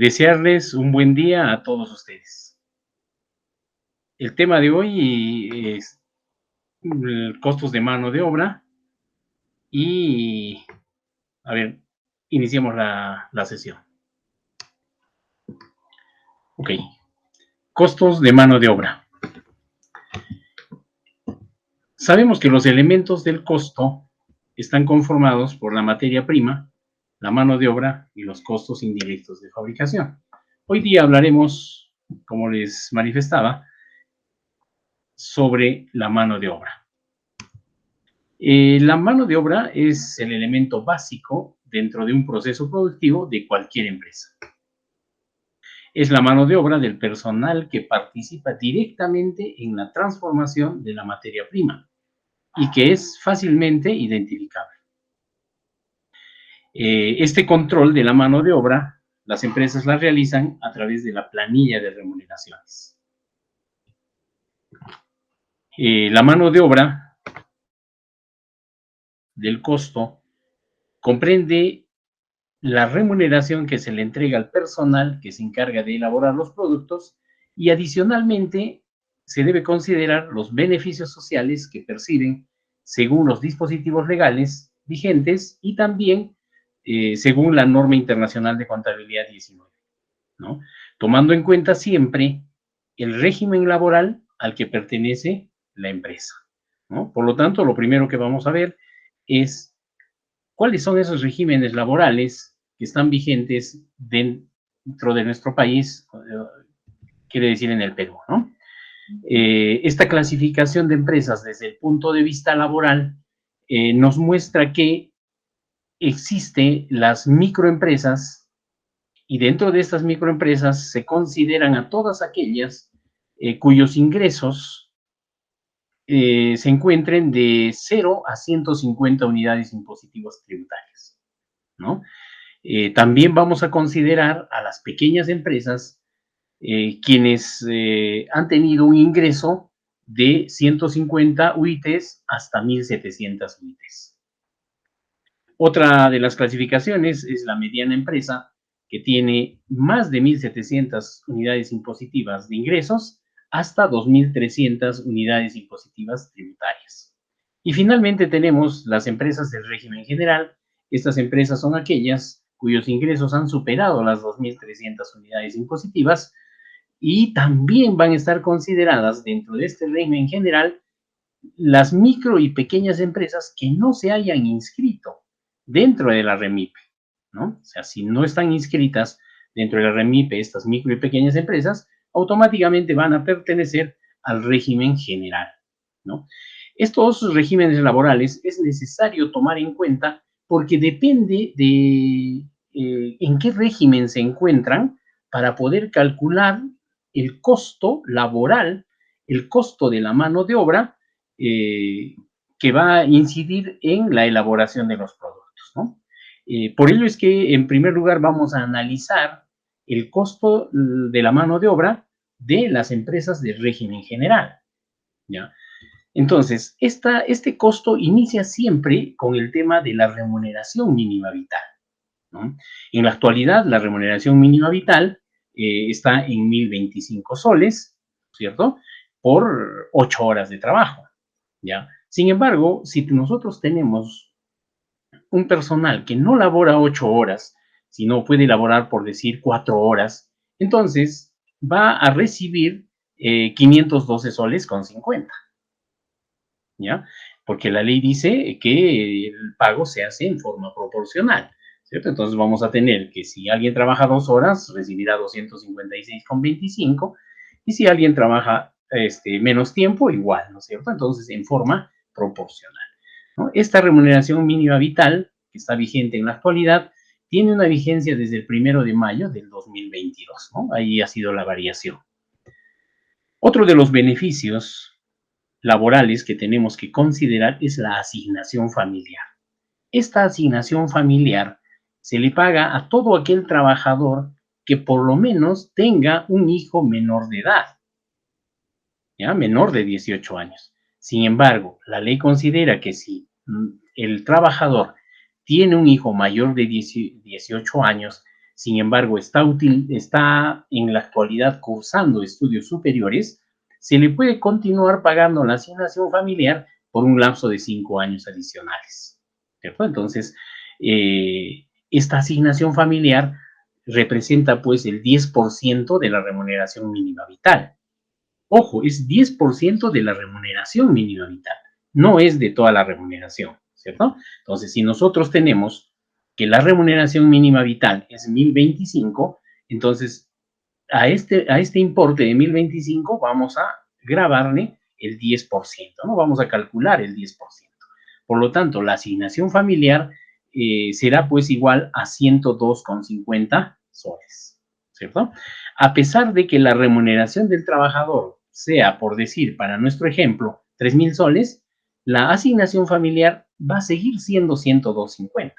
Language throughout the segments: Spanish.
Desearles un buen día a todos ustedes. El tema de hoy es costos de mano de obra y, a ver, iniciemos la sesión. Ok, costos de mano de obra. Sabemos que los elementos del costo están conformados por la materia prima, la mano de obra y los costos indirectos de fabricación. Hoy día hablaremos, como les manifestaba, sobre la mano de obra. La mano de obra es el elemento básico dentro de un proceso productivo de cualquier empresa. Es la mano de obra del personal que participa directamente en la transformación de la materia prima y que es fácilmente identificable. Este control de la mano de obra, las empresas la realizan a través de la planilla de remuneraciones. La mano de obra del costo comprende la remuneración que se le entrega al personal que se encarga de elaborar los productos y adicionalmente se debe considerar los beneficios sociales que perciben según los dispositivos legales vigentes y también según la norma internacional de contabilidad 19, ¿no? Tomando en cuenta siempre el régimen laboral al que pertenece la empresa, ¿no? Por lo tanto, lo primero que vamos a ver es cuáles son esos regímenes laborales que están vigentes dentro de nuestro país, quiere decir en el Perú, ¿no? Esta clasificación de empresas desde el punto de vista laboral nos muestra que existen las microempresas y dentro de estas microempresas se consideran a todas aquellas cuyos ingresos se encuentren de 0 a 150 unidades impositivas tributarias, ¿no? También vamos a considerar a las pequeñas empresas quienes han tenido un ingreso de 150 UITs hasta 1.700 UITs. Otra de las clasificaciones es la mediana empresa, que tiene más de 1.700 unidades impositivas de ingresos hasta 2.300 unidades impositivas tributarias. Y finalmente tenemos las empresas del régimen general. Estas empresas son aquellas cuyos ingresos han superado las 2.300 unidades impositivas y también van a estar consideradas dentro de este régimen general las micro y pequeñas empresas que no se hayan inscrito dentro de la REMIPE, ¿no? O sea, si no están inscritas dentro de la REMIPE estas micro y pequeñas empresas, automáticamente van a pertenecer al régimen general, ¿no? Estos regímenes laborales es necesario tomar en cuenta porque depende de en qué régimen se encuentran para poder calcular el costo laboral, el costo de la mano de obra que va a incidir en la elaboración de los productos, ¿no? Por ello es que, en primer lugar, vamos a analizar el costo de la mano de obra de las empresas de régimen general, ¿ya? Entonces, este costo inicia siempre con el tema de la remuneración mínima vital, ¿no? En la actualidad, la remuneración mínima vital está en 1.025 soles, ¿cierto? Por 8 horas de trabajo, ¿ya? Sin embargo, si nosotros tenemos un personal que no labora 8 horas, sino puede laborar, por decir, 4 horas, entonces va a recibir 512 soles con 50, ¿ya? Porque la ley dice que el pago se hace en forma proporcional, ¿cierto? Entonces vamos a tener que si alguien trabaja 2 horas, recibirá 256,25, y si alguien trabaja menos tiempo, igual, ¿no es cierto? Entonces, en forma proporcional, ¿no? Esta remuneración mínima vital, que está vigente en la actualidad, tiene una vigencia desde el 1 de mayo del 2022, ¿no? Ahí ha sido la variación. Otro de los beneficios laborales que tenemos que considerar es la asignación familiar. Esta asignación familiar se le paga a todo aquel trabajador que por lo menos tenga un hijo menor de edad, ¿ya? Menor de 18 años. Sin embargo, la ley considera que si el trabajador tiene un hijo mayor de 18 años, sin embargo está en la actualidad cursando estudios superiores, se le puede continuar pagando la asignación familiar por un lapso de 5 años adicionales, ¿cierto? Entonces, esta asignación familiar representa pues el 10% de la remuneración mínima vital. Ojo, es 10% de la remuneración mínima vital, no es de toda la remuneración, ¿cierto? Entonces, si nosotros tenemos que la remuneración mínima vital es 1025, entonces a este importe de 1025 vamos a grabarle el 10%, ¿no? Vamos a calcular el 10%. Por lo tanto, la asignación familiar será pues igual a 102,50 soles, ¿cierto? A pesar de que la remuneración del trabajador sea, por decir, para nuestro ejemplo, 3,000 soles, la asignación familiar va a seguir siendo 102,50,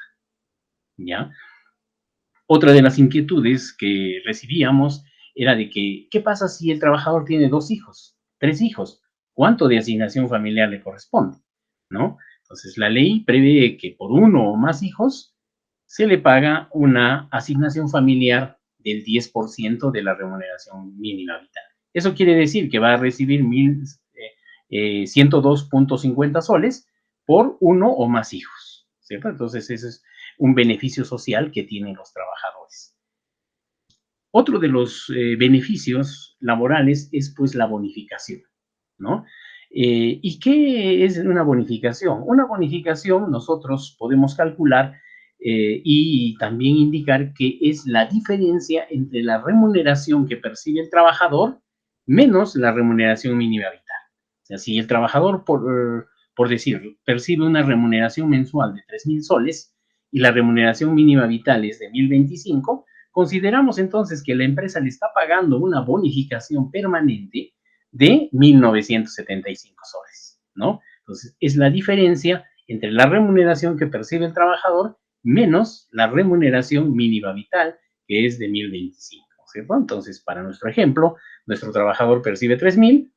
¿ya? Otra de las inquietudes que recibíamos era de que, ¿qué pasa si el trabajador tiene 2 hijos, 3 hijos? ¿Cuánto de asignación familiar le corresponde? ¿No? Entonces, la ley prevé que por uno o más hijos se le paga una asignación familiar del 10% de la remuneración mínima vital. Eso quiere decir que va a recibir 102,50 soles por uno o más hijos, ¿cierto? Entonces, ese es un beneficio social que tienen los trabajadores. Otro de los beneficios laborales es pues la bonificación, ¿no? ¿Y qué es una bonificación? Una bonificación nosotros podemos calcular y también indicar que es la diferencia entre la remuneración que percibe el trabajador menos la remuneración mínima vital. O sea, si el trabajador, por decir, percibe una remuneración mensual de 3,000 soles y la remuneración mínima vital es de 1,025, consideramos entonces que la empresa le está pagando una bonificación permanente de 1,975 soles, ¿no? Entonces, es la diferencia entre la remuneración que percibe el trabajador menos la remuneración mínima vital, que es de 1,025, ¿cierto? Entonces, para nuestro ejemplo, nuestro trabajador percibe 3,000,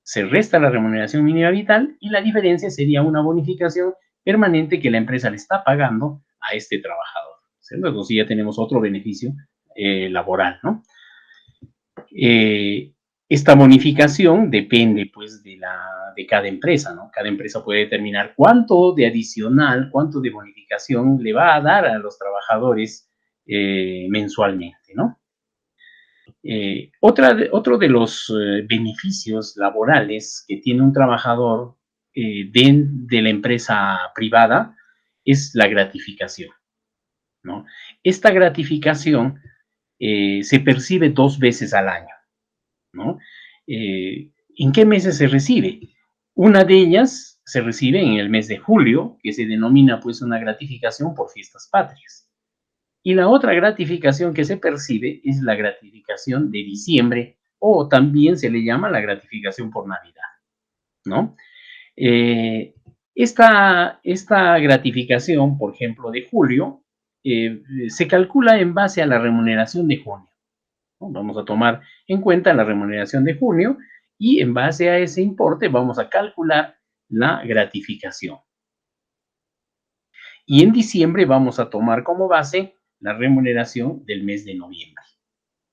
se resta la remuneración mínima vital y la diferencia sería una bonificación permanente que la empresa le está pagando a este trabajador, ¿cierto? Entonces ya tenemos otro beneficio laboral, ¿no? Esta bonificación depende pues de cada empresa, ¿no? Cada empresa puede determinar cuánto de adicional, cuánto de bonificación le va a dar a los trabajadores mensualmente, ¿no? Otro de los beneficios laborales que tiene un trabajador de la empresa privada es la gratificación, ¿no? Esta gratificación se percibe 2 veces al año, ¿no? ¿En qué meses se recibe? Una de ellas se recibe en el mes de julio, que se denomina pues una gratificación por fiestas patrias. Y la otra gratificación que se percibe es la gratificación de diciembre, o también se le llama la gratificación por Navidad, ¿no? Esta gratificación, por ejemplo, de julio, se calcula en base a la remuneración de junio, ¿no? Vamos a tomar en cuenta la remuneración de junio y en base a ese importe vamos a calcular la gratificación. Y en diciembre vamos a tomar como base la remuneración del mes de noviembre,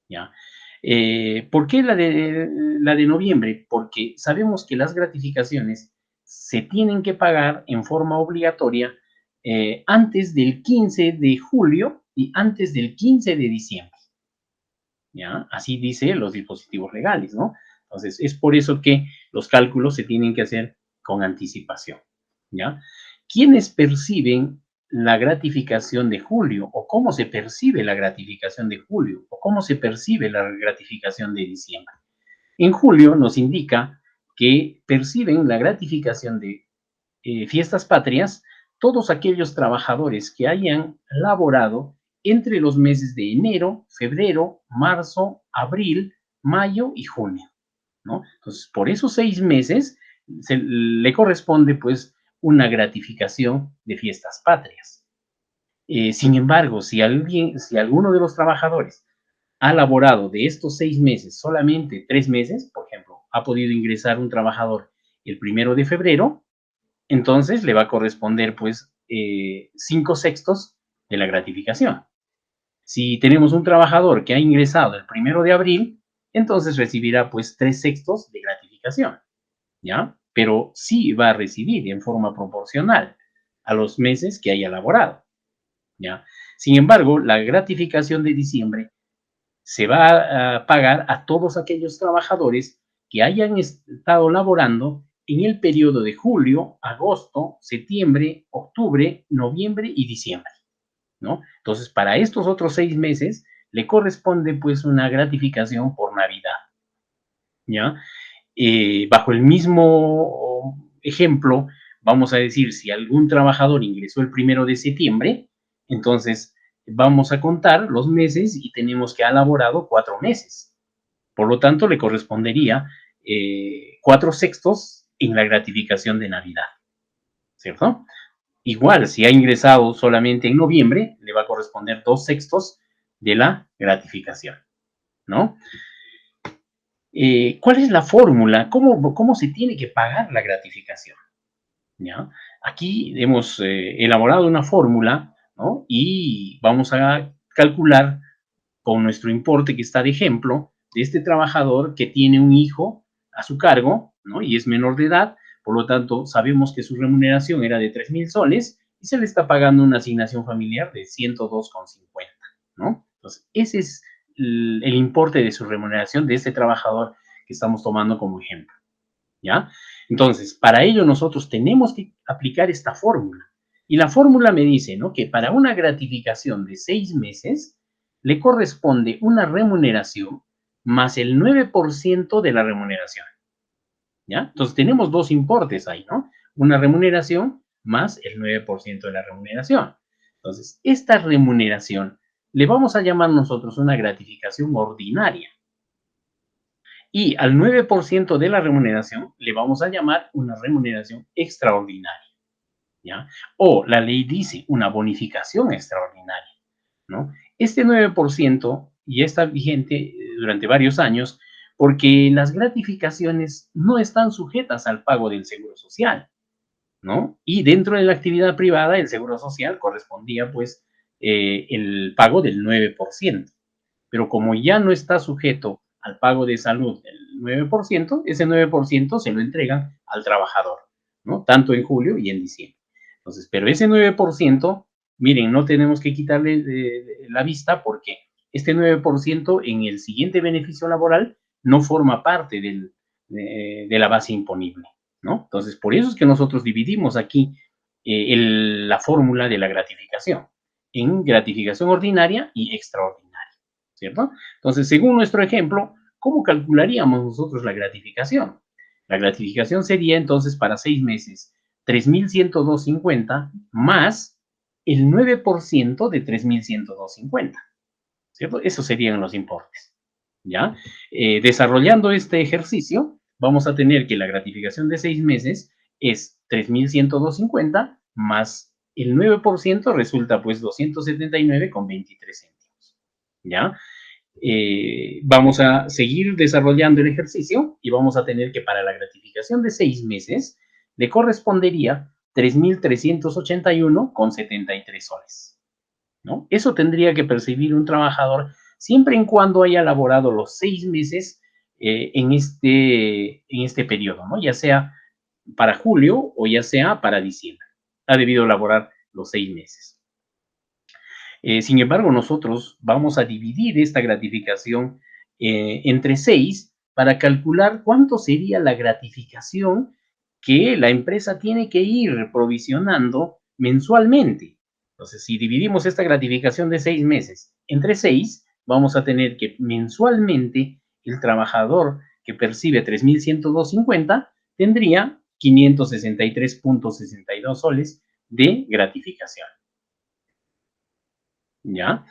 ¿ya? ¿Por qué la de noviembre? Porque sabemos que las gratificaciones se tienen que pagar en forma obligatoria antes del 15 de julio y antes del 15 de diciembre, ¿ya? Así dice los dispositivos legales, ¿no? Entonces, es por eso que los cálculos se tienen que hacer con anticipación, ¿ya? ¿Quiénes perciben la gratificación de julio o cómo se percibe la gratificación de julio o cómo se percibe la gratificación de diciembre? En julio nos indica que perciben la gratificación de fiestas patrias todos aquellos trabajadores que hayan laborado entre los meses de enero, febrero, marzo, abril, mayo y junio, ¿no? Entonces, por esos 6 meses le corresponde pues una gratificación de fiestas patrias. Sin embargo, si alguno de los trabajadores ha laborado de estos 6 meses solamente 3 meses, por ejemplo, ha podido ingresar un trabajador el 1 de febrero, entonces le va a corresponder pues 5/6 de la gratificación. Si tenemos un trabajador que ha ingresado el 1 de abril, entonces recibirá pues 3/6 de gratificación, ¿ya? Pero sí va a recibir en forma proporcional a los meses que haya laborado, ¿ya? Sin embargo, la gratificación de diciembre se va a pagar a todos aquellos trabajadores que hayan estado laborando en el periodo de julio, agosto, septiembre, octubre, noviembre y diciembre, ¿no? Entonces, para estos otros 6 meses le corresponde pues una gratificación por Navidad, ¿ya? Bajo el mismo ejemplo, vamos a decir, si algún trabajador ingresó el 1 de septiembre, entonces vamos a contar los meses y tenemos que ha laborado 4 meses. Por lo tanto, le correspondería 4/6 en la gratificación de Navidad, ¿cierto? Igual, si ha ingresado solamente en noviembre, le va a corresponder 2/6 de la gratificación, ¿no? ¿Cuál es la fórmula? ¿Cómo se tiene que pagar la gratificación? ¿Ya? Aquí hemos elaborado una fórmula, ¿no? Y vamos a calcular con nuestro importe que está de ejemplo de este trabajador que tiene un hijo a su cargo, ¿no? Y es menor de edad, por lo tanto, sabemos que su remuneración era de 3,000 soles y se le está pagando una asignación familiar de 102,50, ¿no? Entonces, ese es el importe de su remuneración de este trabajador que estamos tomando como ejemplo, ¿ya? Entonces, para ello nosotros tenemos que aplicar esta fórmula. Y la fórmula me dice, ¿no? Que para una gratificación de 6 meses le corresponde una remuneración más el 9% de la remuneración, ¿ya? Entonces tenemos dos importes ahí, ¿no? Una remuneración más el 9% de la remuneración. Entonces, esta remuneración le vamos a llamar nosotros una gratificación ordinaria. Y al 9% de la remuneración le vamos a llamar una remuneración extraordinaria, ¿ya? O la ley dice una bonificación extraordinaria, ¿no? Este 9% ya está vigente durante varios años porque las gratificaciones no están sujetas al pago del seguro social, ¿no? Y dentro de la actividad privada, el seguro social correspondía, pues, el pago del 9%. Pero como ya no está sujeto al pago de salud el 9%, ese 9% se lo entregan al trabajador, ¿no? Tanto en julio y en diciembre. Entonces, pero ese 9%, miren, no tenemos que quitarle de la vista porque este 9% en el siguiente beneficio laboral no forma parte de la base imponible, ¿no? Entonces, por eso es que nosotros dividimos aquí la fórmula de la gratificación en gratificación ordinaria y extraordinaria, ¿cierto? Entonces, según nuestro ejemplo, ¿cómo calcularíamos nosotros la gratificación? La gratificación sería entonces para 6 meses 3,102,50 más el 9% de 3,102,50, ¿cierto? Esos serían los importes, ¿ya? Desarrollando este ejercicio, vamos a tener que la gratificación de 6 meses es 3,102,50 más el 9% resulta pues 279,23 céntimos, ¿ya? Vamos a seguir desarrollando el ejercicio y vamos a tener que para la gratificación de 6 meses le correspondería 3,381,73 soles, ¿no? Eso tendría que percibir un trabajador siempre en cuando haya laborado los 6 meses en este periodo, ¿no? Ya sea para julio o ya sea para diciembre. Ha debido laborar los 6 meses. Sin embargo, nosotros vamos a dividir esta gratificación entre 6 para calcular cuánto sería la gratificación que la empresa tiene que ir provisionando mensualmente. Entonces, si dividimos esta gratificación de 6 meses entre 6, vamos a tener que mensualmente el trabajador que percibe 3,102,50 tendría 563,62 soles de gratificación, ¿ya?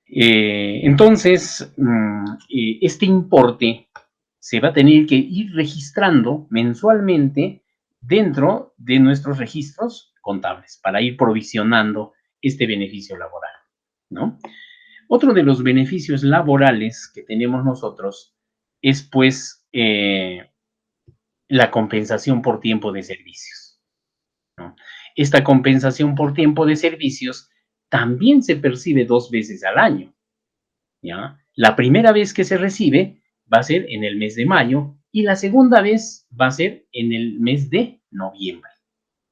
Entonces, este importe se va a tener que ir registrando mensualmente dentro de nuestros registros contables para ir provisionando este beneficio laboral, ¿no? Otro de los beneficios laborales que tenemos nosotros es, pues, la compensación por tiempo de servicios, ¿no? Esta compensación por tiempo de servicios también se percibe 2 veces al año, ¿ya? La primera vez que se recibe va a ser en el mes de mayo y la segunda vez va a ser en el mes de noviembre,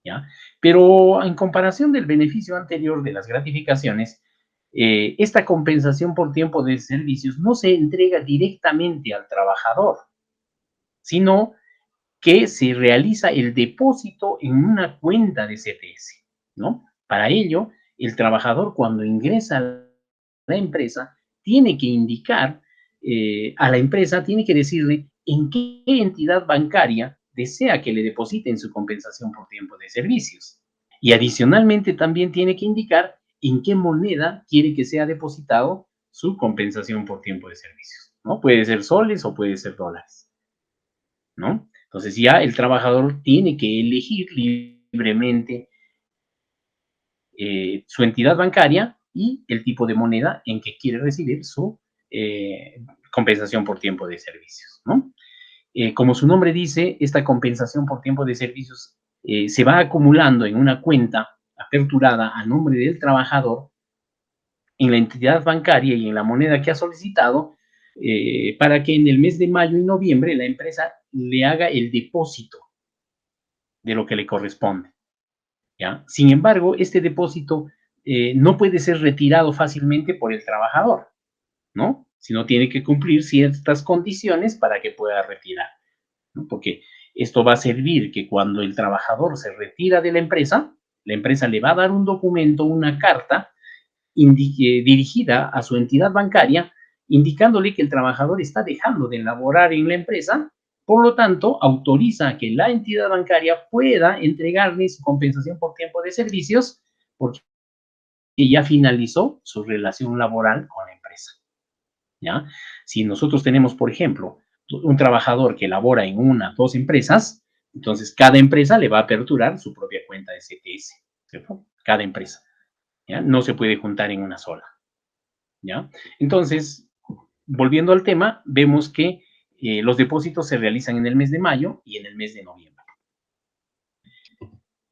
¿ya? Pero en comparación del beneficio anterior de las gratificaciones, esta compensación por tiempo de servicios no se entrega directamente al trabajador, sino que se realiza el depósito en una cuenta de CTS, ¿no? Para ello, el trabajador cuando ingresa a la empresa tiene que indicar a la empresa, tiene que decirle en qué entidad bancaria desea que le depositen su compensación por tiempo de servicios. Y adicionalmente también tiene que indicar en qué moneda quiere que sea depositado su compensación por tiempo de servicios, ¿no? Puede ser soles o puede ser dólares, ¿no? Entonces ya el trabajador tiene que elegir libremente su entidad bancaria y el tipo de moneda en que quiere recibir su compensación por tiempo de servicios, ¿no? Como su nombre dice, esta compensación por tiempo de servicios se va acumulando en una cuenta aperturada a nombre del trabajador en la entidad bancaria y en la moneda que ha solicitado, para que en el mes de mayo y noviembre la empresa le haga el depósito de lo que le corresponde, ¿ya? Sin embargo, este depósito no puede ser retirado fácilmente por el trabajador, ¿no? Sino tiene que cumplir ciertas condiciones para que pueda retirar, ¿no? Porque esto va a servir que cuando el trabajador se retira de la empresa le va a dar un documento, una carta dirigida a su entidad bancaria, indicándole que el trabajador está dejando de laborar en la empresa, por lo tanto, autoriza que la entidad bancaria pueda entregarle su compensación por tiempo de servicios porque ya finalizó su relación laboral con la empresa, ¿ya? Si nosotros tenemos, por ejemplo, un trabajador que labora en una, dos empresas, entonces cada empresa le va a aperturar su propia cuenta de CTS, ¿cierto? Cada empresa, ¿ya? No se puede juntar en una sola, ¿ya? Entonces, volviendo al tema, vemos que los depósitos se realizan en el mes de mayo y en el mes de noviembre.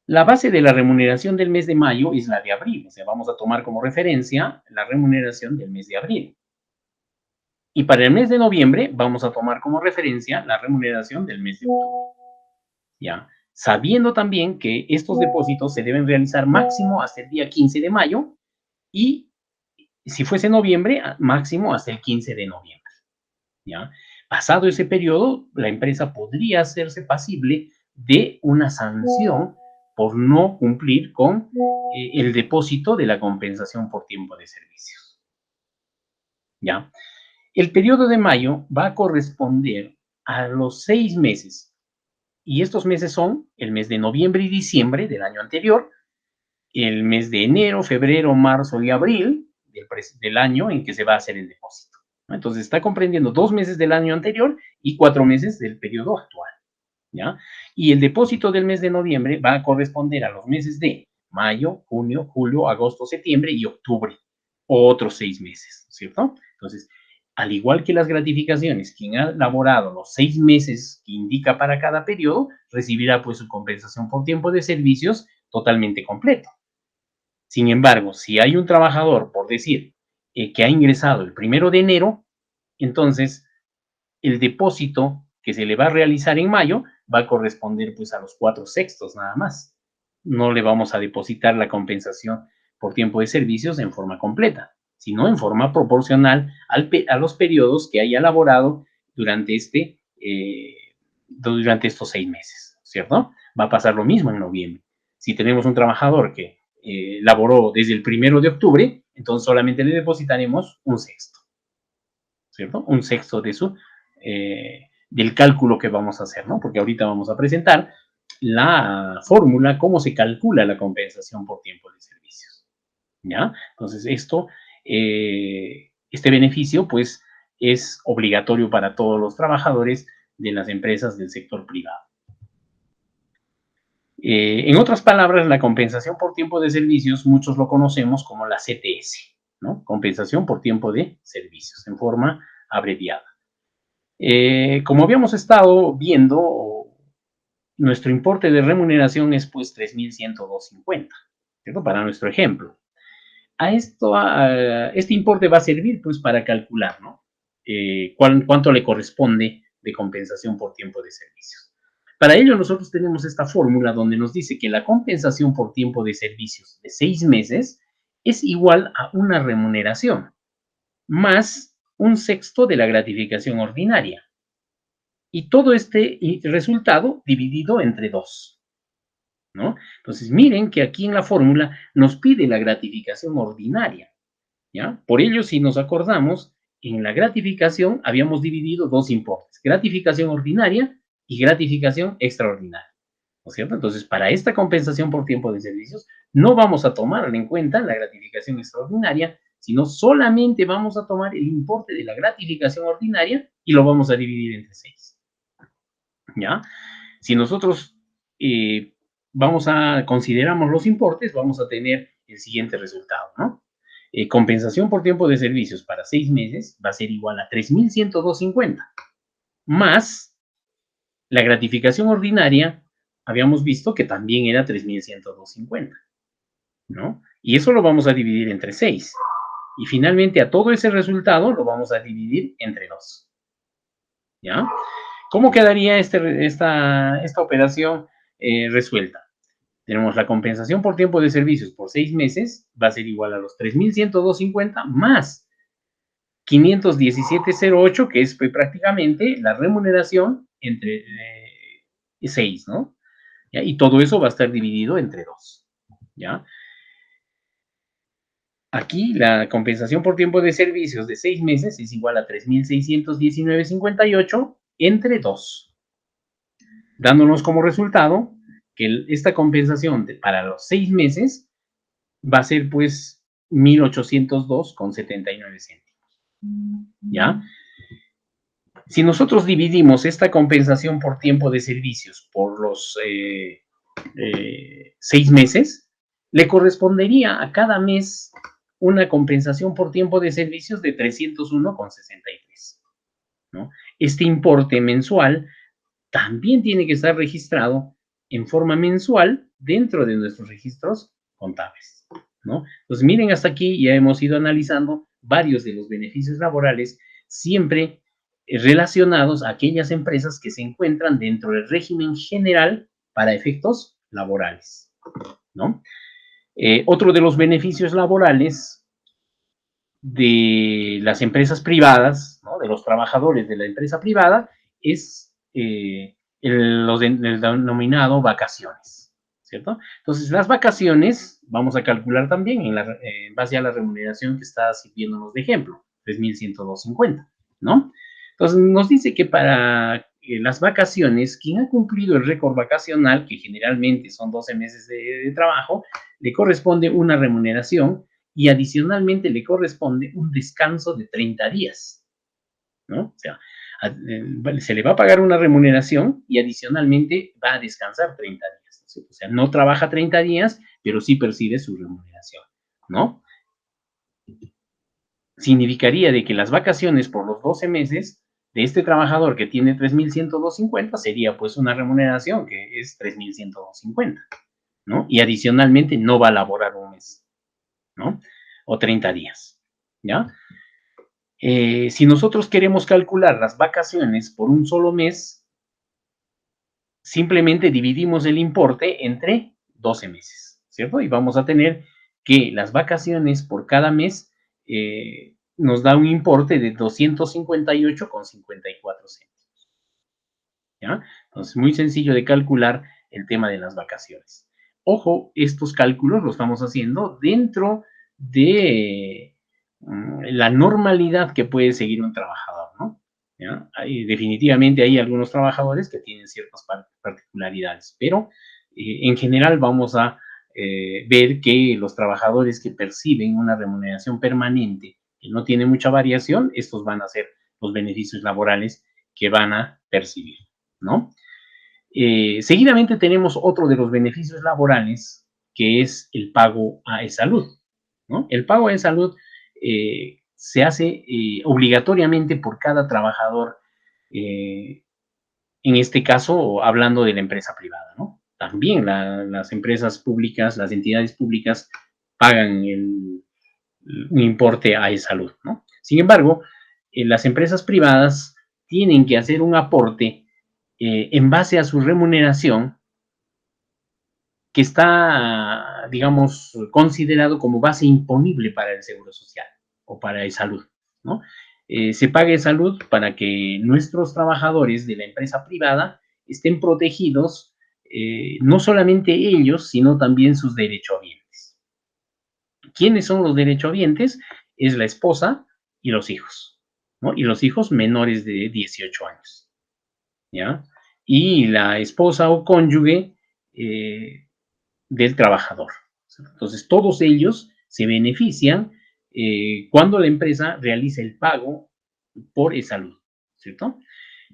La base de la remuneración del mes de mayo es la de abril, o sea, vamos a tomar como referencia la remuneración del mes de abril. Y para el mes de noviembre vamos a tomar como referencia la remuneración del mes de octubre, ¿ya? Sabiendo también que estos depósitos se deben realizar máximo hasta el día 15 de mayo y si fuese noviembre, máximo hasta el 15 de noviembre, ¿ya? Pasado ese periodo, la empresa podría hacerse pasible de una sanción por no cumplir con el depósito de la compensación por tiempo de servicios, ¿ya? El periodo de mayo va a corresponder a los 6 meses y estos meses son el mes de noviembre y diciembre del año anterior, el mes de enero, febrero, marzo y abril del año en que se va a hacer el depósito, ¿no? Entonces está comprendiendo 2 meses del año anterior y 4 meses del periodo actual, ¿ya? Y el depósito del mes de noviembre va a corresponder a los meses de mayo, junio, julio, agosto, septiembre y octubre, otros 6 meses, ¿cierto? Entonces, al igual que las gratificaciones, quien ha laborado los 6 meses que indica para cada periodo, recibirá pues su compensación por tiempo de servicios totalmente completo. Sin embargo, si hay un trabajador, por decir, que ha ingresado el 1 de enero, entonces el depósito que se le va a realizar en mayo va a corresponder pues a los 4/6 nada más. No le vamos a depositar la compensación por tiempo de servicios en forma completa, sino en forma proporcional a los periodos que haya elaborado durante, durante estos 6 meses, ¿cierto? Va a pasar lo mismo en noviembre. Si tenemos un trabajador que laboró desde el 1 de octubre, entonces solamente le depositaremos un sexto, ¿cierto? Un sexto de del cálculo que vamos a hacer, ¿no? Porque ahorita vamos a presentar la fórmula, cómo se calcula la compensación por tiempo de servicios, ¿ya? Entonces, este beneficio, pues, es obligatorio para todos los trabajadores de las empresas del sector privado. En otras palabras, la compensación por tiempo de servicios, muchos lo conocemos como la CTS, ¿no? Compensación por tiempo de servicios, en forma abreviada. Como habíamos estado viendo, nuestro importe de remuneración es pues 3.102.50, ¿cierto? Para nuestro ejemplo. Este importe va a servir pues para calcular, ¿no? Cuánto le corresponde de compensación por tiempo de servicios. Para ello nosotros tenemos esta fórmula donde nos dice que la compensación por tiempo de servicios de 6 meses es igual a una remuneración más un sexto de la gratificación ordinaria. Y todo este resultado dividido entre 2, ¿no? Entonces, miren que aquí en la fórmula nos pide la gratificación ordinaria, ¿ya? Por ello, si nos acordamos, en la gratificación habíamos dividido 2 importes, gratificación ordinaria y gratificación extraordinaria, ¿no es cierto? Entonces, para esta compensación por tiempo de servicios, no vamos a tomar en cuenta la gratificación extraordinaria, sino solamente vamos a tomar el importe de la gratificación ordinaria y lo vamos a dividir entre 6. ¿Ya? Si nosotros consideramos los importes, vamos a tener el siguiente resultado, ¿no? Compensación por tiempo de servicios para 6 meses va a ser igual a 3.102.50, más la gratificación ordinaria, habíamos visto que también era 3.102.50, ¿no? Y eso lo vamos a dividir entre 6. Y finalmente a todo ese resultado lo vamos a dividir entre 2. ¿Ya? ¿Cómo quedaría esta operación resuelta? Tenemos la compensación por tiempo de servicios por 6 meses, va a ser igual a los 3.102.50 más 517.08, que es prácticamente la remuneración entre 6, ¿no? ¿Ya? Y todo eso va a estar dividido entre 2, ¿ya? Aquí la compensación por tiempo de servicios de 6 meses es igual a 3.619.58 entre 2, dándonos como resultado que esta compensación para los 6 meses va a ser pues 1.802.79 céntimos, ¿ya? Si nosotros dividimos esta compensación por tiempo de servicios por los 6 meses, le correspondería a cada mes una compensación por tiempo de servicios de 301.63, ¿no? Este importe mensual también tiene que estar registrado en forma mensual dentro de nuestros registros contables, ¿no? Entonces, miren, hasta aquí ya hemos ido analizando varios de los beneficios laborales, siempre relacionados a aquellas empresas que se encuentran dentro del régimen general para efectos laborales, ¿no? Otro de los beneficios laborales de las empresas privadas, ¿no? De los trabajadores de la empresa privada, es el denominado vacaciones, ¿cierto? Entonces, las vacaciones vamos a calcular también en base a la remuneración que está sirviéndonos de ejemplo, 3.102.50, ¿no? Entonces, nos dice que para las vacaciones, quien ha cumplido el récord vacacional, que generalmente son 12 meses de trabajo, le corresponde una remuneración y adicionalmente le corresponde un descanso de 30 días, ¿no? O sea, se le va a pagar una remuneración y adicionalmente va a descansar 30 días, ¿no? O sea, no trabaja 30 días, pero sí percibe su remuneración, ¿no? Significaría de que las vacaciones por los 12 meses de este trabajador que tiene 3.102.50 sería pues una remuneración que es 3.102.50, ¿no? Y adicionalmente no va a laborar un mes, ¿no? O 30 días, ¿ya? Si nosotros queremos calcular las vacaciones por un solo mes, simplemente dividimos el importe entre 12 meses, ¿cierto? Y vamos a tener que las vacaciones por cada mes nos da un importe de 258.54 céntimos, ¿ya? Entonces, muy sencillo de calcular el tema de las vacaciones. Ojo, estos cálculos los estamos haciendo dentro de la normalidad que puede seguir un trabajador, ¿no? ¿Ya? Definitivamente hay algunos trabajadores que tienen ciertas particularidades, pero en general vamos a ver que los trabajadores que perciben una remuneración permanente que no tiene mucha variación, estos van a ser los beneficios laborales que van a percibir, ¿no? Seguidamente tenemos otro de los beneficios laborales, que es el pago a e-salud, ¿no? El pago a e-salud se hace obligatoriamente por cada trabajador, en este caso hablando de la empresa privada, ¿no? También las empresas públicas, las entidades públicas pagan un importe a salud, ¿no? Sin embargo, las empresas privadas tienen que hacer un aporte en base a su remuneración que está, digamos, considerado como base imponible para el Seguro Social o para salud, ¿no? Se paga salud para que nuestros trabajadores de la empresa privada estén protegidos, no solamente ellos, sino también sus derechohabientes. ¿Quiénes son los derechohabientes? Es la esposa y los hijos, ¿no? Y los hijos menores de 18 años, ¿ya? Y la esposa o cónyuge del trabajador. Entonces, todos ellos se benefician cuando la empresa realiza el pago por salud, ¿cierto?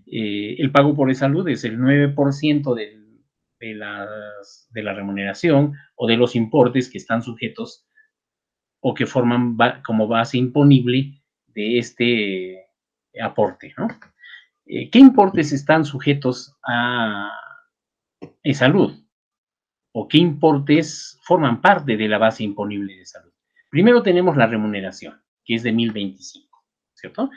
El pago por salud es el 9% de la remuneración o de los importes que están sujetos o que forman como base imponible de este aporte, ¿no? ¿Qué importes están sujetos a salud? ¿O qué importes forman parte de la base imponible de salud? Primero tenemos la remuneración, que es de 1,025, ¿cierto?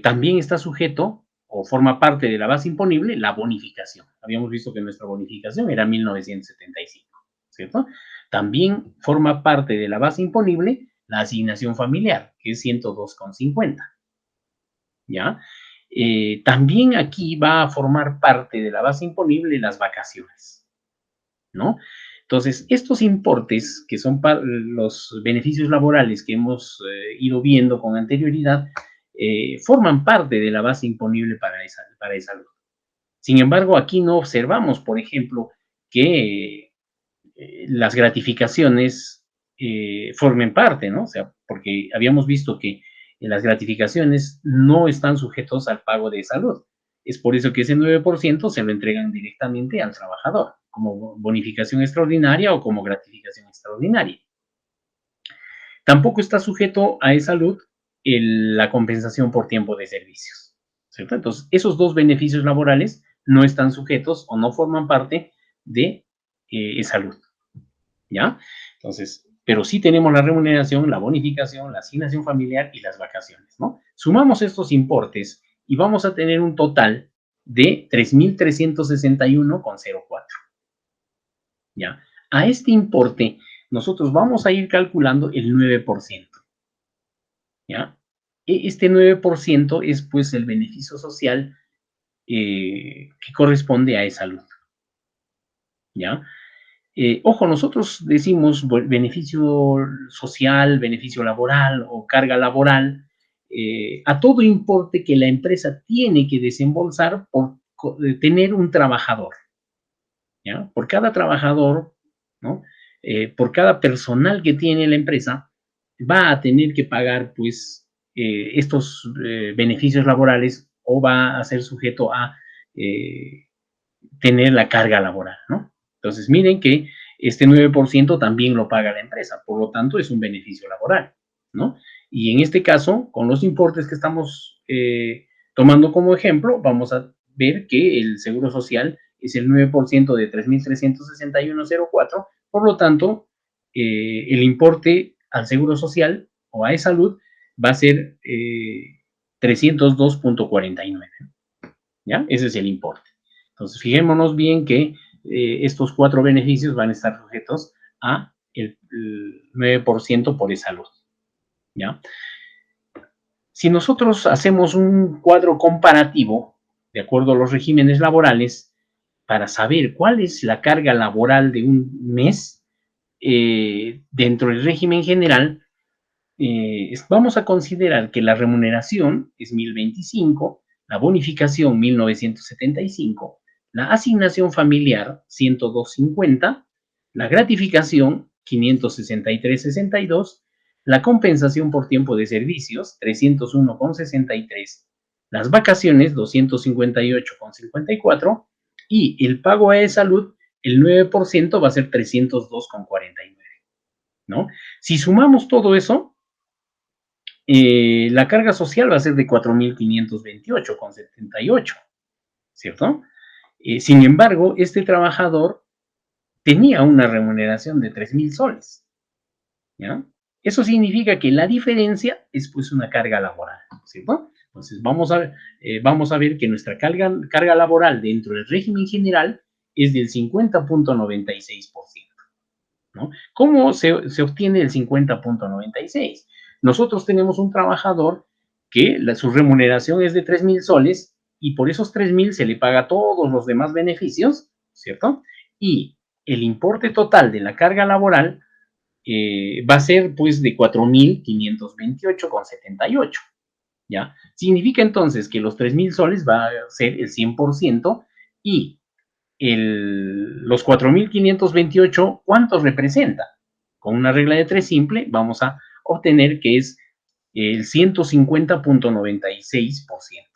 También está sujeto o forma parte de la base imponible la bonificación. Habíamos visto que nuestra bonificación era 1,975, ¿cierto? También forma parte de la base imponible la asignación familiar, que es 102,50, ¿ya? También aquí va a formar parte de la base imponible las vacaciones, ¿no? Entonces, estos importes, que son los beneficios laborales que hemos ido viendo con anterioridad, forman parte de la base imponible para esa salud. Sin embargo, aquí no observamos, por ejemplo, que las gratificaciones formen parte, ¿no? O sea, porque habíamos visto que las gratificaciones no están sujetos al pago de salud. Es por eso que ese 9% se lo entregan directamente al trabajador, como bonificación extraordinaria o como gratificación extraordinaria. Tampoco está sujeto a salud la compensación por tiempo de servicios, ¿cierto? Entonces, esos dos beneficios laborales no están sujetos o no forman parte de salud, ¿ya? Entonces, pero sí tenemos la remuneración, la bonificación, la asignación familiar y las vacaciones, ¿no? Sumamos estos importes y vamos a tener un total de 3,361,04, ¿ya? A este importe nosotros vamos a ir calculando el 9%, ¿ya? Este 9% es pues el beneficio social que corresponde a esa salud, ¿ya? Ojo, nosotros decimos beneficio social, beneficio laboral o carga laboral a todo importe que la empresa tiene que desembolsar por tener un trabajador, ¿ya? Por cada trabajador, ¿no? Por cada personal que tiene la empresa, va a tener que pagar, pues, estos beneficios laborales o va a ser sujeto a eh, tener la carga laboral, ¿no? Entonces, miren que este 9% también lo paga la empresa, por lo tanto, es un beneficio laboral, ¿no? Y en este caso, con los importes que estamos tomando como ejemplo, vamos a ver que el Seguro Social es el 9% de 3,361,04, por lo tanto, el importe al Seguro Social o a salud va a ser 302,49, ¿ya? Ese es el importe. Entonces, fijémonos bien que estos 4 beneficios van a estar sujetos a el 9% por salud, ¿ya? Si nosotros hacemos un cuadro comparativo, de acuerdo a los regímenes laborales, para saber cuál es la carga laboral de un mes dentro del régimen general, vamos a considerar que la remuneración es 1,025, la bonificación 1,975, la asignación familiar 102,50, la gratificación 563,62, la compensación por tiempo de servicios 301,63, las vacaciones 258,54 y el pago a salud, el 9% va a ser 302,49, ¿no? Si sumamos todo eso, la carga social va a ser de 4,528,78, ¿cierto? Sin embargo, este trabajador tenía una remuneración de 3,000 soles, ¿ya? Eso significa que la diferencia es pues una carga laboral, ¿cierto? Entonces vamos a ver que nuestra carga laboral dentro del régimen general es del 50.96%. ¿No? ¿Cómo se obtiene el 50.96? Nosotros tenemos un trabajador que su remuneración es de 3,000 soles y por esos 3,000 se le paga todos los demás beneficios, ¿cierto? Y el importe total de la carga laboral va a ser pues de 4,528,78, ¿ya? Significa entonces que los 3,000 soles va a ser el 100% y los 4,528, ¿cuántos representa? Con una regla de 3 simple, vamos a obtener que es el 150.96%,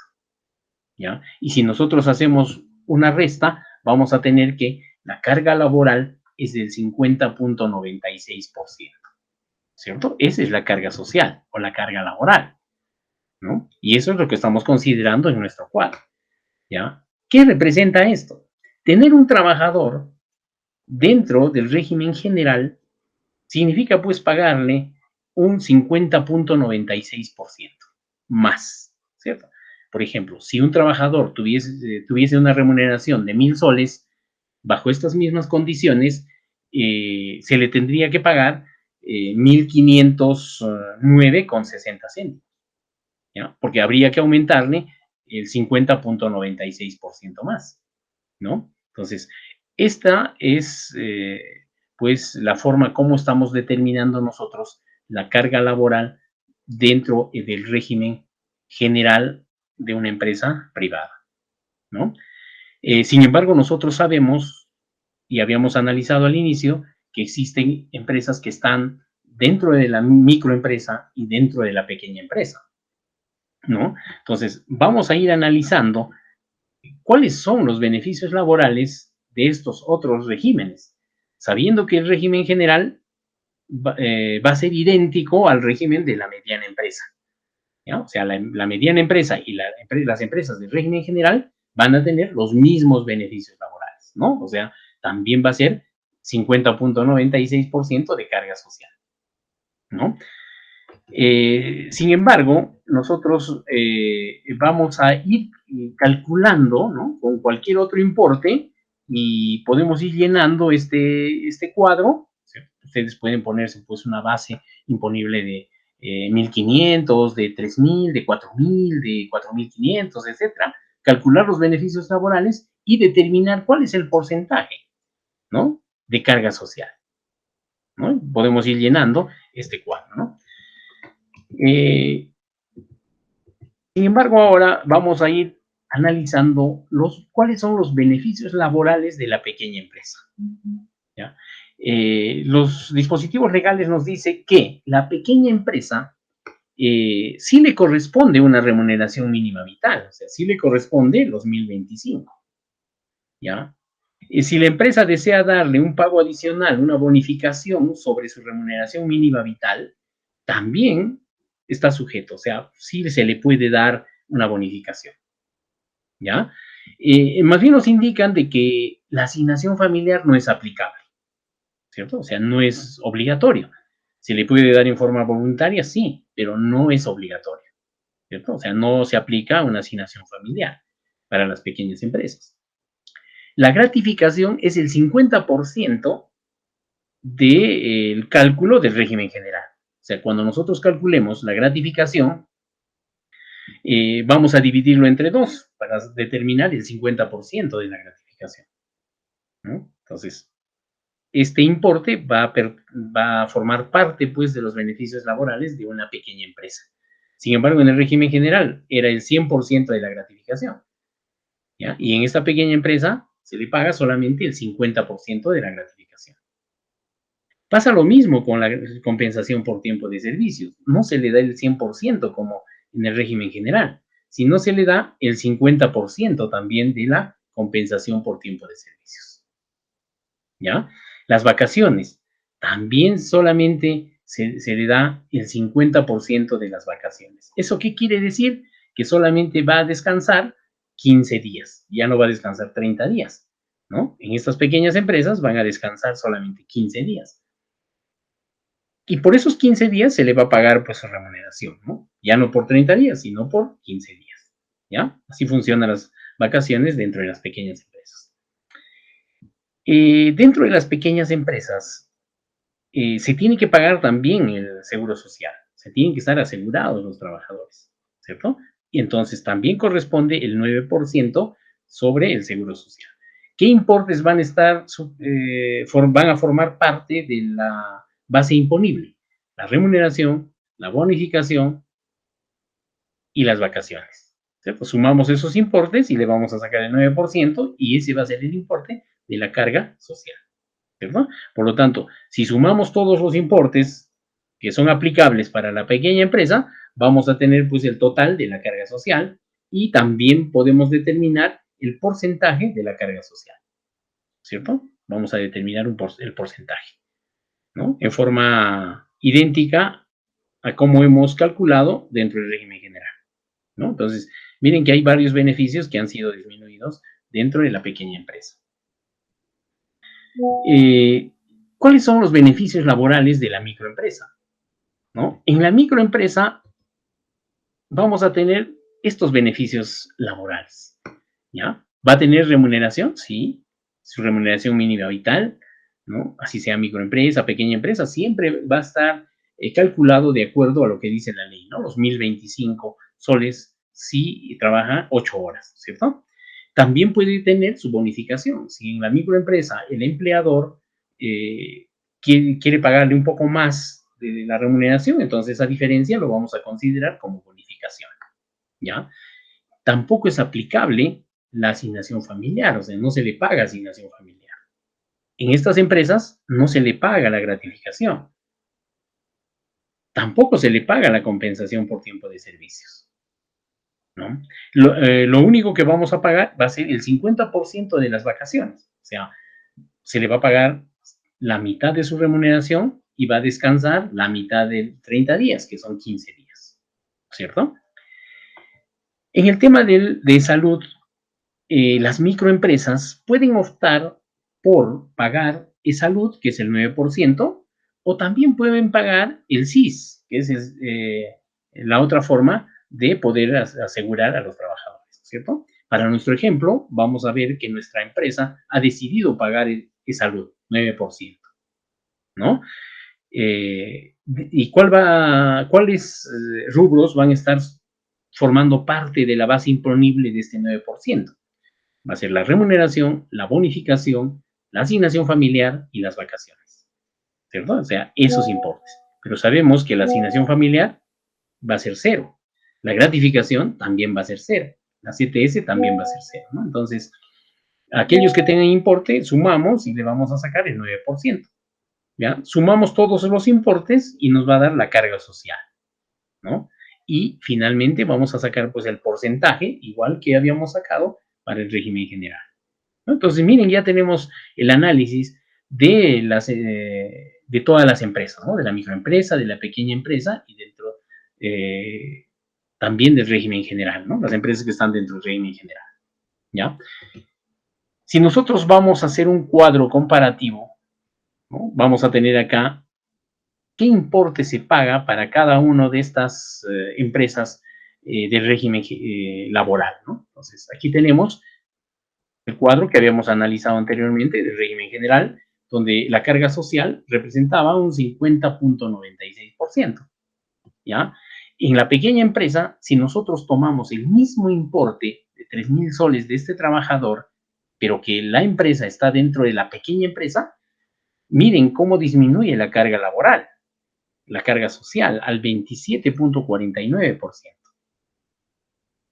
¿ya? Y si nosotros hacemos una resta, vamos a tener que la carga laboral es del 50.96%, ¿cierto? Esa es la carga social o la carga laboral, ¿no? Y eso es lo que estamos considerando en nuestro cuadro, ¿ya? ¿Qué representa esto? Tener un trabajador dentro del régimen general significa pues pagarle un 50.96% más, ¿cierto? Por ejemplo, si un trabajador tuviese una remuneración de 1,000 soles, bajo estas mismas condiciones, se le tendría que pagar 1,509,60 céntimos, ¿ya? Porque habría que aumentarle el 50.96% más, ¿no? Entonces, esta es, pues, la forma como estamos determinando nosotros la carga laboral dentro del régimen general de una empresa privada, ¿no? Sin embargo, nosotros sabemos y habíamos analizado al inicio que existen empresas que están dentro de la microempresa y dentro de la pequeña empresa, ¿no? Entonces, vamos a ir analizando cuáles son los beneficios laborales de estos otros regímenes, sabiendo que el régimen general va a ser idéntico al régimen de la mediana empresa, ¿ya? O sea, la mediana empresa y las empresas del régimen general van a tener los mismos beneficios laborales, ¿no? O sea, también va a ser 50.96% de carga social, ¿no? Sin embargo, nosotros vamos a ir calculando, ¿no?, con cualquier otro importe y podemos ir llenando este cuadro. ¿Sí? Ustedes pueden ponerse pues una base imponible de 1,500, de 3,000, de 4,000, de 4,500, etcétera. Calcular los beneficios laborales y determinar cuál es el porcentaje, ¿no?, de carga social, ¿no? Podemos ir llenando este cuadro, ¿no? Sin embargo, ahora vamos a ir analizando cuáles son los beneficios laborales de la pequeña empresa, ¿ya? Los dispositivos legales nos dicen que la pequeña empresa sí le corresponde una remuneración mínima vital, o sea, sí le corresponde los 1,025, ¿ya? Si la empresa desea darle un pago adicional, una bonificación sobre su remuneración mínima vital, también está sujeto, o sea, sí se le puede dar una bonificación, ¿ya? Más bien nos indican de que la asignación familiar no es aplicable, ¿cierto? O sea, no es obligatorio. Se le puede dar en forma voluntaria, sí, pero no es obligatorio, ¿cierto? O sea, no se aplica una asignación familiar para las pequeñas empresas. La gratificación es el 50% del cálculo del régimen general. O sea, cuando nosotros calculemos la gratificación, vamos a dividirlo entre dos para determinar el 50% de la gratificación, ¿no? Entonces, este importe va a formar parte, pues, de los beneficios laborales de una pequeña empresa. Sin embargo, en el régimen general era el 100% de la gratificación, ¿ya? Y en esta pequeña empresa se le paga solamente el 50% de la gratificación. Pasa lo mismo con la compensación por tiempo de servicios. No se le da el 100% como en el régimen general, sino se le da el 50% también de la compensación por tiempo de servicios, ¿ya? Las vacaciones, también solamente se le da el 50% de las vacaciones. ¿Eso qué quiere decir? Que solamente va a descansar 15 días, ya no va a descansar 30 días, ¿no? En estas pequeñas empresas van a descansar solamente 15 días. Y por esos 15 días se le va a pagar pues su remuneración, ¿no? Ya no por 30 días, sino por 15 días, ¿ya? Así funcionan las vacaciones dentro de las pequeñas empresas. Dentro de las pequeñas empresas, se tiene que pagar también el seguro social, se tienen que estar asegurados los trabajadores, ¿cierto? Y entonces también corresponde el 9% sobre el seguro social. ¿Qué importes van a estar, van a formar parte de la base imponible? La remuneración, la bonificación y las vacaciones, ¿cierto? Sumamos esos importes y le vamos a sacar el 9% y ese va a ser el importe de la carga social, ¿cierto? Por lo tanto, si sumamos todos los importes que son aplicables para la pequeña empresa, vamos a tener pues el total de la carga social y también podemos determinar el porcentaje de la carga social, ¿cierto? Vamos a determinar el porcentaje, ¿no? En forma idéntica a cómo hemos calculado dentro del régimen general, ¿no? Entonces, miren que hay varios beneficios que han sido disminuidos dentro de la pequeña empresa. ¿Cuáles son los beneficios laborales de la microempresa? ¿No? En la microempresa vamos a tener estos beneficios laborales, ¿ya? ¿Va a tener remuneración? Sí, su remuneración mínima vital, ¿no? Así sea microempresa, pequeña empresa, siempre va a estar calculado de acuerdo a lo que dice la ley, ¿no? Los 1025 soles si trabaja 8 horas, ¿cierto? También puede tener su bonificación. Si en la microempresa el empleador quiere pagarle un poco más de la remuneración, entonces esa diferencia lo vamos a considerar como bonificación, ¿ya? Tampoco es aplicable la asignación familiar, o sea, no se le paga asignación familiar. En estas empresas no se le paga la gratificación. Tampoco se le paga la compensación por tiempo de servicios, ¿no? Lo único que vamos a pagar va a ser el 50% de las vacaciones, o sea, se le va a pagar la mitad de su remuneración y va a descansar la mitad de 30 días, que son 15 días, ¿cierto? En el tema de salud, las microempresas pueden optar por pagar salud, que es el 9%, o también pueden pagar el SIS, que es la otra forma de poder asegurar a los trabajadores, ¿cierto? Para nuestro ejemplo, vamos a ver que nuestra empresa ha decidido pagar el salud, 9%, ¿no? ¿Y cuáles rubros van a estar formando parte de la base imponible de este 9%? Va a ser la remuneración, la bonificación, la asignación familiar y las vacaciones, ¿cierto? O sea, esos importes. Pero sabemos que la asignación familiar va a ser cero. La gratificación también va a ser cero. La CTS también va a ser cero, ¿no? Entonces, aquellos que tengan importe, sumamos y le vamos a sacar el 9%. ¿Ya? Sumamos todos los importes y nos va a dar la carga social, ¿no? Y finalmente vamos a sacar pues el porcentaje, igual que habíamos sacado para el régimen general, ¿no? Entonces, miren, ya tenemos el análisis de todas las empresas, ¿no? De la microempresa, de la pequeña empresa y dentro también del régimen general, ¿no? Las empresas que están dentro del régimen general, ¿ya? Si nosotros vamos a hacer un cuadro comparativo, ¿no? Vamos a tener acá qué importe se paga para cada una de estas empresas del régimen laboral, ¿no? Entonces, aquí tenemos el cuadro que habíamos analizado anteriormente del régimen general, donde la carga social representaba un 50.96%, ¿ya? En la pequeña empresa, si nosotros tomamos el mismo importe de 3,000 soles de este trabajador, pero que la empresa está dentro de la pequeña empresa, miren cómo disminuye la carga laboral, la carga social, al 27.49%,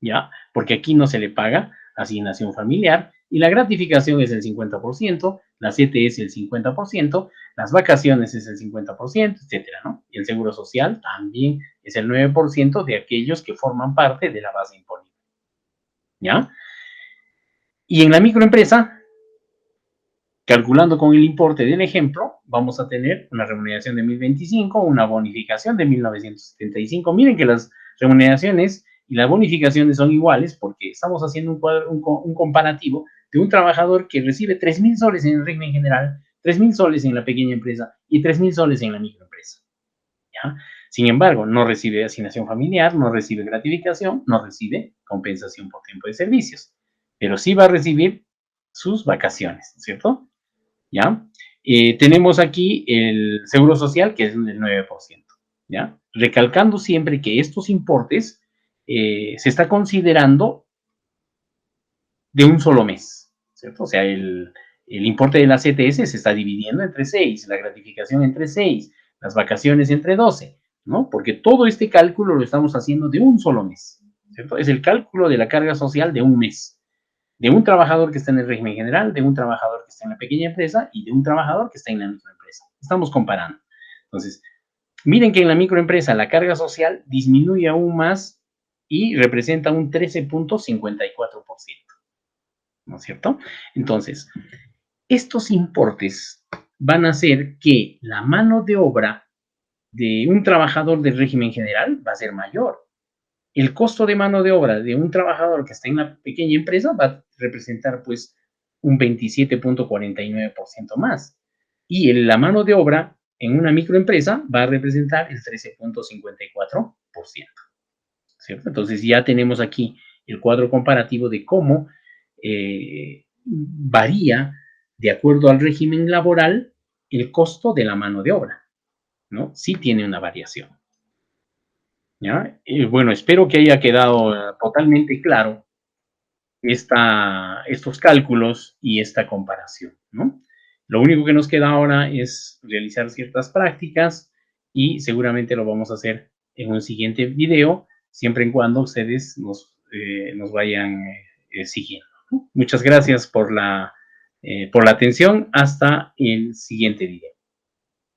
¿ya? Porque aquí no se le paga asignación familiar y la gratificación es el 50%, la CTS el 50%, las vacaciones es el 50%, etcétera, ¿no? Y el seguro social también es el 9% de aquellos que forman parte de la base imponible, ¿ya? Y en la microempresa, calculando con el importe del ejemplo, vamos a tener una remuneración de 1,025, una bonificación de 1,975. Miren que las remuneraciones y las bonificaciones son iguales porque estamos haciendo un comparativo de un trabajador que recibe 3,000 soles en el régimen general, 3,000 soles en la pequeña empresa y 3,000 soles en la microempresa. ¿ya? Sin embargo, no recibe asignación familiar, no recibe gratificación, no recibe compensación por tiempo de servicios, pero sí va a recibir sus vacaciones, ¿cierto? ¿Ya? Tenemos aquí el seguro social, que es del 9%, ¿ya? Recalcando siempre que estos importes se está considerando de un solo mes, ¿cierto? O sea, el importe de la CTS se está dividiendo entre 6, la gratificación entre 6, las vacaciones entre 12, ¿no? Porque todo este cálculo lo estamos haciendo de un solo mes, ¿cierto? Es el cálculo de la carga social de un mes, de un trabajador que está en el régimen general, de un trabajador que está en la pequeña empresa y de un trabajador que está en la microempresa. Estamos comparando. Entonces, miren que en la microempresa la carga social disminuye aún más y representa un 13.54%. ¿No es cierto? Entonces, estos importes van a hacer que la mano de obra de un trabajador del régimen general va a ser mayor. El costo de mano de obra de un trabajador que está en la pequeña empresa va a representar pues un 27.49% más. Y la mano de obra en una microempresa va a representar el 13.54%. ¿Cierto? Entonces ya tenemos aquí el cuadro comparativo de cómo varía de acuerdo al régimen laboral el costo de la mano de obra, ¿no? Sí tiene una variación, ¿ya? Bueno, espero que haya quedado totalmente claro estos cálculos y esta comparación, ¿no? Lo único que nos queda ahora es realizar ciertas prácticas y seguramente lo vamos a hacer en un siguiente video, siempre y cuando ustedes nos vayan siguiendo, ¿no? Muchas gracias por la atención. Hasta el siguiente video.